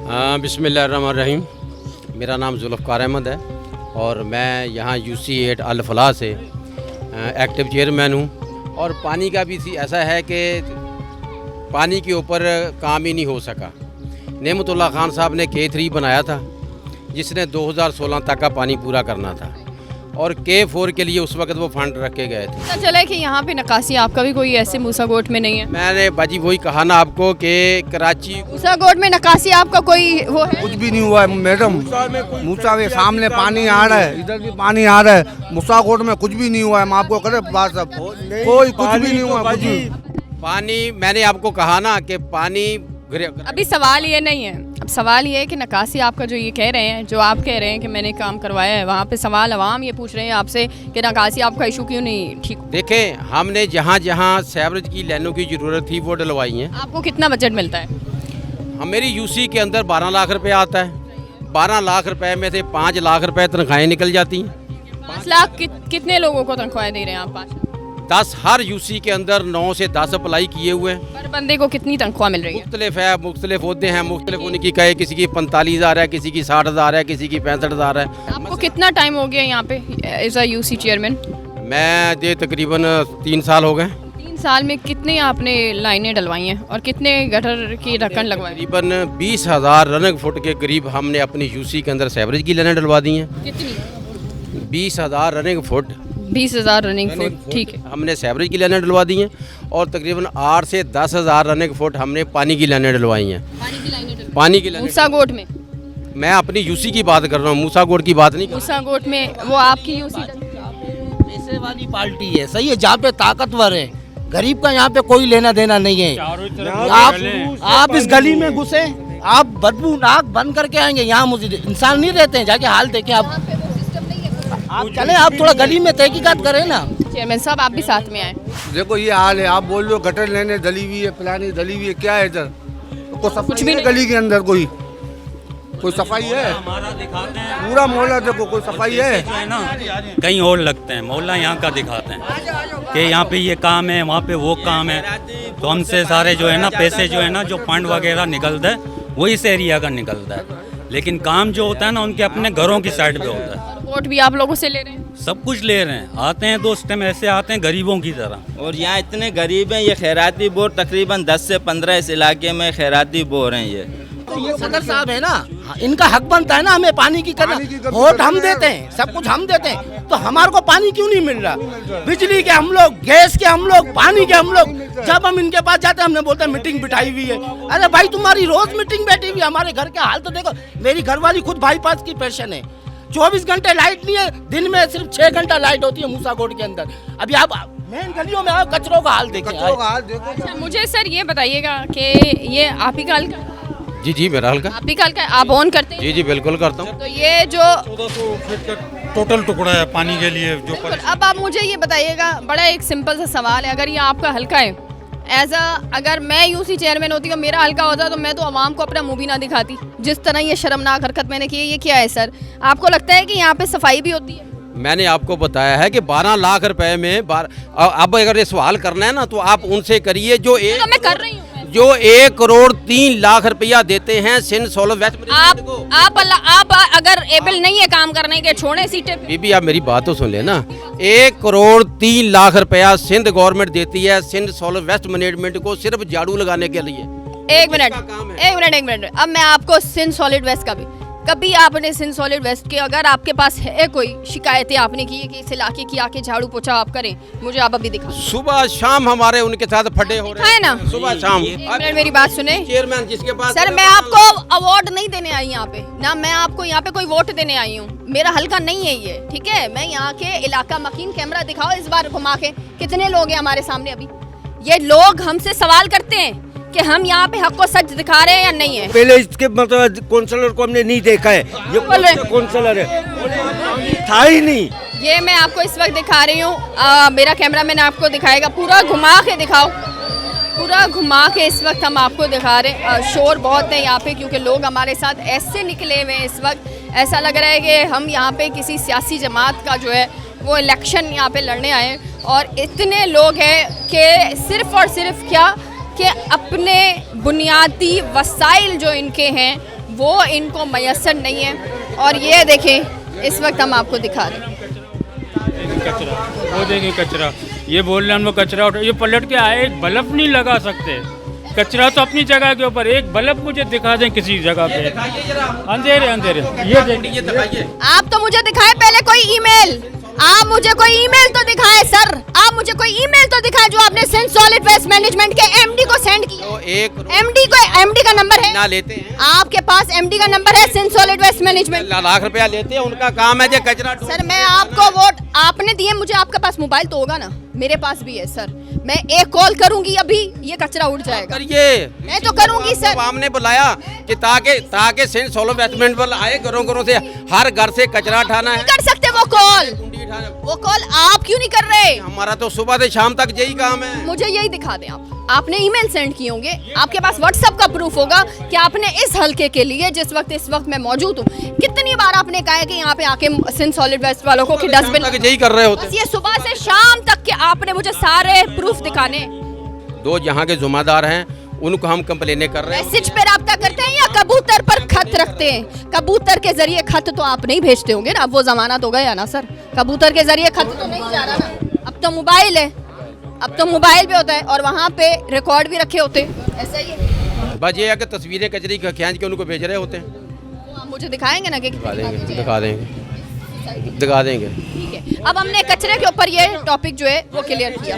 बिस्मिल्लाहिर्रहमानिर्रहीम। मेरा नाम जुल्फ़कार अहमद है और मैं यहाँ UC8 अल फलाह से एक्टिव चेयरमैन हूँ। और पानी का भी ऐसा है कि पानी के ऊपर काम ही नहीं हो सका। नेमतुल्लाह खान साहब ने K3 बनाया था जिसने 2016 तक का पानी पूरा करना था और K4 के लिए उस वक्त वो फंड रखे गए थे। पता चला कि यहाँ पे नक्काशी आपका भी कोई ऐसे मूसागोट में नहीं है। मैंने बाजी वही कहा ना आपको कि कराची मूसागोट में नक्काशी आपका कोई वो है? कुछ भी नहीं हुआ है मैडम। मूसा के सामने पानी आ रहा है, इधर भी पानी आ रहा है। मूसाकोट में कुछ भी नहीं हुआ है। मैं आपको करे बात सब कोई कुछ भी नहीं हुआ। पानी मैंने आपको कहा ना कि पानी अभी सवाल ये नहीं है। अब सवाल ये है कि नक्काशी आपका जो ये कह रहे हैं, जो आप कह रहे हैं कि मैंने काम करवाया है, वहाँ पे सवाल अवाम ये पूछ रहे हैं आपसे कि नक्काशी आपका इशू क्यों नहीं ठीक। देखें, हमने जहाँ जहाँ सीवरेज की लाइनों की ज़रूरत थी वो डलवाई हैं। आपको कितना बजट मिलता है? मेरी UC के अंदर 12 लाख रुपए आता है। 12 लाख रुपए में से 5 लाख रुपए तनख्वाहें निकल जाती हैं। 5 लाख कितने लोगों को तनख्वाहें दे रहे हैं आप? 5 10 हर UC के अंदर 9 से 10 अप्लाई किए हुए हैं। पर बंदे को कितनी तनख्वाह मिल रही है? मुख्तलिफ है, मुख्तलिफ होते हैं, मुख्तलिफ होने की कहे किसी की 45,000 है, किसी की 60,000 है, किसी की 65,000 है। आपको कितना टाइम हो गया यहाँ पे एज अ UC चेयरमैन? मैं तकरीबन 3 साल हो गए। 3 साल में कितने आपने लाइनें डलवाई हैं और कितने गटर की ढक्कन लगवाए? तकरीबन 20,000 रनग फुट के करीब हमने अपनी UC के अंदर सीवरेज की लाइनें डलवा दी हैं। कितनी? 20,000 रनिंग फुट 20,000 रनिंग फुट, ठीक है। हमने सीवरेज की लाइनें डलवा दी हैं और तकरीबन 8 से 10,000 रनिंग फुट हमने पानी की लाइनें डलवाई हैं। पानी की लाइनें मूसागोट में? मैं अपनी UC की बात कर रहा हूँ, मूसागोट की बात नहीं कर रहा। मूसागोट में वो आपकी UC पैसे वाली पार्टी है, सही है, जहाँ पे ताकतवर है। गरीब का यहाँ पे कोई लेना देना नहीं है। आप इस गली में घुसे, आप बदबू नाक बंद करके आएंगे। यहाँ मुझे इंसान नहीं रहते हैं, जाके हाल देखे आप चले, आप थोड़ा गली में तहकीकात करें ना। चेयरमैन साहब आप भी साथ में आए। देखो ये हाल है। आप बोल रहे हो गटर लेने दली हुई है, फलानी दली हुई है, क्या है इधर? तो कुछ भी नहीं। गली के अंदर कोई सफाई है? पूरा मोहल्ला देखो, कोई सफाई है? कहीं और लगते हैं, मोहल्ला यहाँ का दिखाते हैं कि यहाँ पे ये काम है, वहाँ पे वो काम है। तो हमसे सारे जो है ना पैसे जो है ना जो फंड वगैरह निकलता है वो इस एरिया का निकलता है, लेकिन काम जो होता है ना उनके अपने घरों की साइड पे होता है। वोट भी आप लोगों से ले रहे हैं? सब कुछ ले रहे हैं। आते हैं दोस्त टाइम ऐसे आते हैं गरीबों की तरह। और यहाँ इतने गरीब हैं, ये खैराती बोर तकरीबन 10 से 15 इस इलाके में खैराती बोर हैं। ये सदर साहब है ना, इनका हक बनता है ना हमें पानी की करना। वोट हम देते हैं, सब कुछ हम देते हैं, तो हमारे को पानी क्यों नहीं मिल रहा? बिजली के हम लोग, गैस के हम लोग, पानी के हम लोग। जब हम इनके पास जाते हैं हमने बोलते हैं मीटिंग बिठाई हुई है। अरे भाई तुम्हारी रोज मीटिंग बैठी हुई है, हमारे घर के हाल तो देखो। मेरी घरवाली खुद बाईपास की पेशेंट है, 24 घंटे लाइट नहीं है, दिन में सिर्फ 6 घंटा लाइट होती है मूसाकोट के अंदर। अभी आप मेन गलियों में आओ, कचरों का हाल देखें। अच्छा मुझे सर ये बताइएगा कि ये आप ही काल का? जी मेरा हल्का। आप ही काल का आप ऑन करते हैं? जी बिल्कुल करता हूँ। तो ये जो 1400 फीट का टोटल टुकड़ा है पानी के लिए जो अब आप मुझे ये बताइएगा, बड़ा एक सिंपल सा सवाल है, अगर ये आपका हल्का है, अगर मैं UC चेयरमैन होती और मेरा हल्का होता तो मैं तो आवाम को अपना मुंह भी ना दिखाती। जिस तरह ये शर्मनाक हरकत मैंने की है, ये क्या है सर? आपको लगता है कि यहाँ पे सफाई भी होती है? मैंने आपको बताया है कि 12 लाख रुपए में अब अगर ये सवाल करना है ना तो आप उनसे करिए जो तो मैं कर रही हूँ। जो 1 करोड़ 3 लाख रुपया देते हैं सिंध सोलर वेस्ट आप अगर एबल नहीं है काम करने के, छोड़े सीटें पे। बीबी आप मेरी बात तो सुन लेना। 1 करोड़ 3 लाख रुपया सिंध गवर्नमेंट देती है सिंध सोलर वेस्ट मैनेजमेंट को सिर्फ झाड़ू लगाने के लिए। एक मिनट अब मैं आपको सिंध सॉलिड वेस्ट का भी, कभी आपने सिंध सॉलिड वेस्ट के अगर आपके पास है कोई शिकायतें आपने की है कि इस इलाके की आके झाड़ू पोछा आप करें, मुझे आप अभी दिखा। सुबह शाम हमारे उनके साथ फटे हो रहे हैं ना, सुबह शाम। मेरी बात सुने चेयरमैन जिसके पास सर, मैं आपको अवार्ड नहीं देने आई यहाँ पे ना, मैं आपको यहाँ पे कोई वोट देने आई हूँ। मेरा हल्का नहीं है ये, ठीक है? मैं यहाँ के इलाका मकीन कैमरा दिखाओ इस बार घुमा के, कितने लोग हैं हमारे सामने। अभी ये लोग हमसे सवाल करते हैं कि हम यहाँ पे हक को सच दिखा रहे हैं या नहीं है। पहले इसके मतलब काउंसलर को हमने नहीं देखा है, ये काउंसलर है था ही नहीं। ये मैं आपको इस वक्त दिखा रही हूँ, मेरा कैमरामैन आपको दिखाएगा। पूरा घुमा के दिखाओ, पूरा घुमा के इस वक्त हम आपको दिखा रहे हैं। शोर बहुत है यहाँ पे क्योंकि लोग हमारे साथ ऐसे निकले हुए हैं इस वक्त, ऐसा लग रहा है कि हम यहाँ पे किसी सियासी जमात का जो है वो इलेक्शन यहाँ पे लड़ने आए। और इतने लोग हैं कि सिर्फ और सिर्फ क्या कि अपने बुनियादी वसाइल जो इनके हैं वो इनको मैसर नहीं है। और ये देखें इस वक्त हम आपको दिखा रहे हैं कचरा, वो देखिए कचरा, ये बोल रहे हैं हम लोग कचरा उठा, ये पलट के आए, एक बल्ब नहीं लगा सकते। कचरा तो अपनी जगह के ऊपर, एक बल्ब मुझे दिखा दें किसी जगह पे, अंधेरे अंधेरे। ये देखिए, आप तो मुझे दिखाए पहले कोई ईमेल, आप मुझे कोई ईमेल तो दिखाए सर, आप मुझे कोई ईमेल तो दिखाए जो आपने सेंट सॉलिड वेस्ट मैनेजमेंट के एमडी को सेंड किया। तो एक एमडी का नंबर है ना लेते हैं, आपके पास, एमडी का नंबर है सेंट सॉलिड वेस्ट मैनेजमेंट। लाख रुपया लेते हैं, उनका काम है जो कचरा। सर मैं आपको वोट आपने दिए, मुझे आपके पास मोबाइल तो होगा ना, मेरे पास भी है सर, मैं एक कॉल करूंगी अभी ये कचरा उड़ जाएगा। करिए, मैं तो करूंगी सर। हमने बुलाया कि ताकि सेंट सोलो इन्वेस्टमेंट वाला आए, घरों से हर घर से कचरा उठाना है। कर सकते वो कॉल आप क्यों नहीं कर रहे? हमारा तो सुबह से शाम तक यही काम है। मुझे यही दिखा दें आपने ईमेल सेंड किए होंगे, आपके पास व्हाट्सएप का प्रूफ होगा कि आपने इस हलके के लिए इस वक्त मैं मौजूद हूँ, कितनी बार आपने कहा है कि यहाँ पे आके सेंट सॉलिड वेस्ट वालों को कि डस्टबिन यही कर रहे होते। बस ये सुबह से शाम तक के आपने मुझे सारे प्रूफ दिखाने। दो यहाँ के जुम्मेदार हैं, उनको हम कंप्लेने कर रहे हैं। मैसेज पे राब्ता करते हैं या कबूतर पर खत रखते हैं? कबूतर के जरिए खत तो आप नहीं भेजते होंगे ना, अब वो जमाना तो गया ना सर, कबूतर के जरिए खत तो नहीं जा रहा ना, अब तो मोबाइल है, अब तो मोबाइल पे होता है और वहाँ पे रिकॉर्ड भी रखे होते हैं, ऐसा ही है। बस ये है कि तस्वीरें कचरी खींच के उनको भेज रहे होते हैं। वो आप मुझे दिखाएंगे ना कि दिखा देंगे। ठीक है, अब हमने कचरे के ऊपर ये टॉपिक जो है वो क्लियर किया।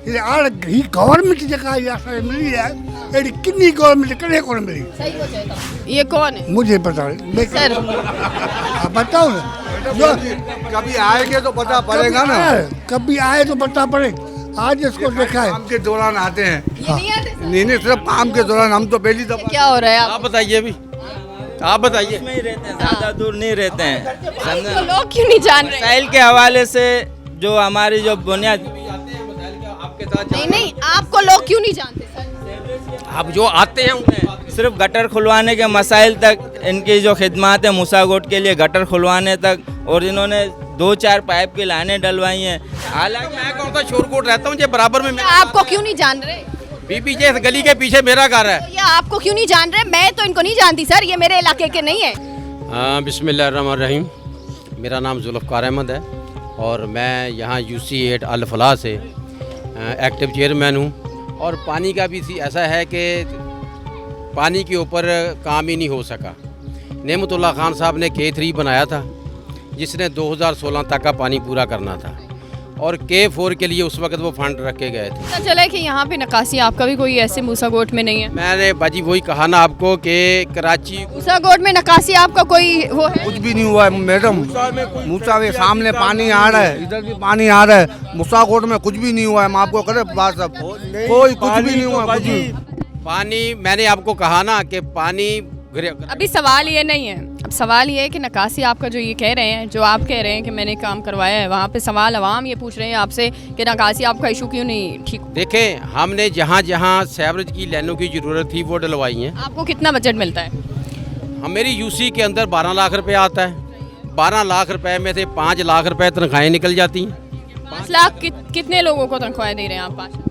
ಇದು ಆಳ ಈ ಗವರ್ಮೆಂಟ್ जगह यहाँ मिली है, एडी कितनी गवर्नमेंट कड़े कौन मिली? ये कौन है? मुझे पता नहीं सर आप बताओ ना, जो कभी आएंगे तो पता पड़ेगा ना, कभी आए तो पता पड़ेगा। आज इसको देखा है, काम के दौरान आते हैं। ये नहीं आते सर? नहीं सिर्फ काम के दौरान, हम तो पहली दफा। क्या हो रहा है आप बताइए अभी, आप बताइए। में ही रहते हैं, ज़्यादा दूर नहीं रहते हैं। तो लोग क्यों नहीं जान रहे? मसाइल के हवाले से जो हमारी जो बुनियाद, आपके साथ नहीं आपको लोग क्यों नहीं जानते सर? आप जो आते हैं उन्हें सिर्फ गटर खुलवाने के मसाइल तक, इनकी जो खिदमात है मूसागोट के लिए गटर खुलवाने तक, और इन्होंने 2-4 पाइप की लाइनें डलवाई हैं। हालांकि मैं कौन सा शोरकोट रहता हूँ, ये बराबर में आपको क्यों नहीं जान रहे? बीबी जी गली के पीछे मेरा घर है। ये आपको क्यों नहीं जान रहे? मैं तो इनको नहीं जानती सर, ये मेरे इलाके के नहीं है। बिस्मिल्लाहिर्रहमानिर्रहीम, मेरा नाम जुल्फ़कार अहमद है और मैं यहाँ UC8 अल फलाह से एक्टिव चेयरमैन हूँ। और पानी का भी ऐसा है कि पानी के ऊपर काम ही नहीं हो सका। नेमतुल्लाह खान साहब ने K3 बनाया था, जिसने 2016 तक का पानी पूरा करना था, और K4 के लिए उस वक्त वो फंड रखे गए थे। पता चला कि यहाँ पे नकासी आपका भी कोई ऐसे मूसागोट में नहीं है? मैंने बाजी वही कहा ना आपको कि कराची मूसागोट में नकासी आपका कोई वो है? कुछ भी नहीं हुआ है मैडम। मूसा के सामने पानी आ रहा है, इधर भी पानी आ रहा है, मूसाकोट में कुछ भी नहीं हुआ है। हम आपको करे बात, सब कोई कुछ भी नहीं हुआ। कुछ भी पानी, मैंने आपको कहा ना कि पानी अभी सवाल ये नहीं है, अब सवाल ये है कि नकासी आपका जो ये कह रहे हैं, जो आप कह रहे हैं कि मैंने काम करवाया है, वहाँ पे सवाल अवाम ये पूछ रहे हैं आपसे कि नकासी आपका इशू क्यों नहीं ठीक? देखें, हमने जहाँ जहाँ सीवरेज की लाइनों की ज़रूरत थी वो डलवाई हैं। आपको कितना बजट मिलता है? मेरी UC के अंदर 12 लाख रुपए आता है। 12 लाख रुपए में से 5 लाख रुपए तनख्वाहें निकल जाती हैं। 5 लाख कितने लोगों को तनख्वाहें दे रहे हैं आप? 5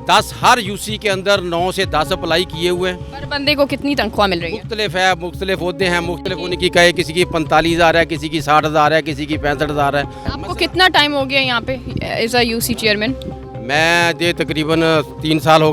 10 हर UC के अंदर 9 से 10 अप्लाई किए हुए हैं। पर बंदे को कितनी तनख्वाह मिल रही है? मुख्तलिफ है, मुख्तलिफ होते हैं, मुख्तलिफ होने की कहे, किसी की 45,000 है, किसी की 60,000 है, किसी की 65,000 है। आपको कितना टाइम हो गया यहाँ पे एज अ UC चेयरमैन? मैं तकरीबन 3 साल हो गए।